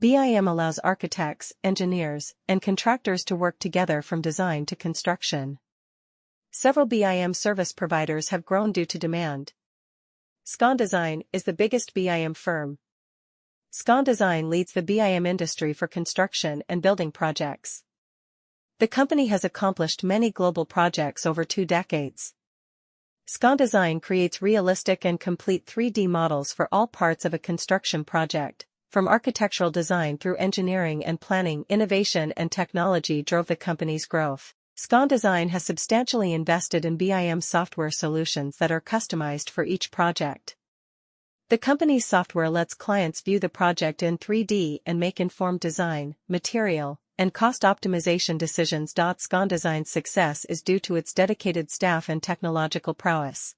BIM allows architects, engineers, and contractors to work together from design to construction. Several BIM service providers have grown due to demand. SconDesign is the biggest BIM firm. SconDesign leads the BIM industry for construction and building projects. The company has accomplished many global projects over 2 decades. SconDesign creates realistic and complete 3D models for all parts of a construction project, from architectural design through engineering and planning. Innovation and technology drove the company's growth. SconDesign has substantially invested in BIM software solutions that are customized for each project. The company's software lets clients view the project in 3D and make informed design, material, and cost optimization decisions. SconDesign's success is due to its dedicated staff and technological prowess.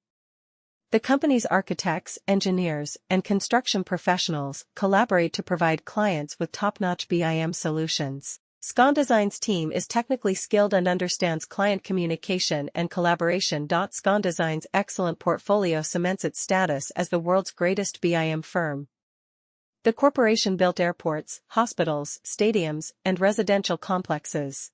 The company's architects, engineers, and construction professionals collaborate to provide clients with top-notch BIM solutions. SconDesign's team is technically skilled and understands client communication and collaboration. SconDesign's excellent portfolio cements its status as the world's greatest BIM firm. The corporation built airports, hospitals, stadiums, and residential complexes.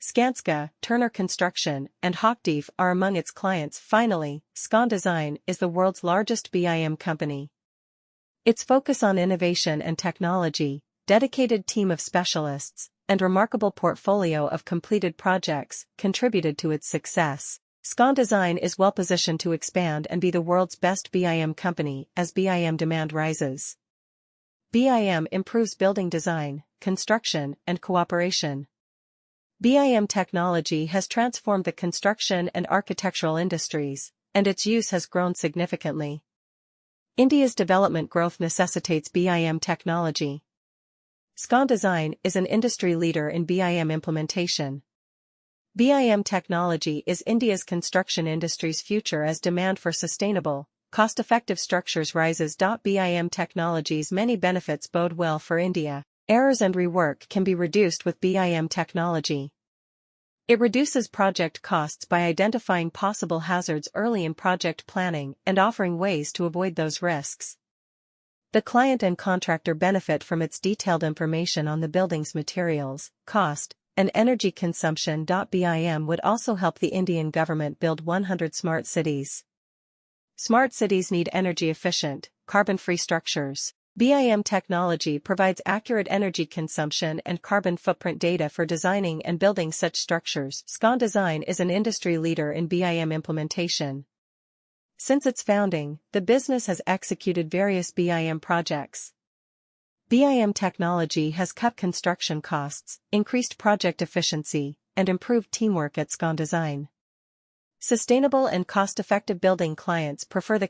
Skanska, Turner Construction, and Hochtief are among its clients. Finally, SconDesign is the world's largest BIM company. Its focus on innovation and technology, dedicated team of specialists, and remarkable portfolio of completed projects contributed to its success. SconDesign is well positioned to expand and be the world's best BIM company as BIM demand rises. BIM improves building design, construction, and cooperation. BIM technology has transformed the construction and architectural industries, and its use has grown significantly. India's development growth necessitates BIM technology. SconDesign is an industry leader in BIM implementation. BIM technology is India's construction industry's future as demand for sustainable, cost-effective structures rises. BIM technology's many benefits bode well for India. Errors and rework can be reduced with BIM technology. It reduces project costs by identifying possible hazards early in project planning and offering ways to avoid those risks. The client and contractor benefit from its detailed information on the building's materials, cost, and energy consumption. BIM would also help the Indian government build 100 smart cities. Smart cities need energy-efficient, carbon-free structures. BIM technology provides accurate energy consumption and carbon footprint data for designing and building such structures. SconDesign is an industry leader in BIM implementation. Since its founding, the business has executed various BIM projects. BIM technology has cut construction costs, increased project efficiency, and improved teamwork at SconDesign. Sustainable and cost-effective building clients prefer the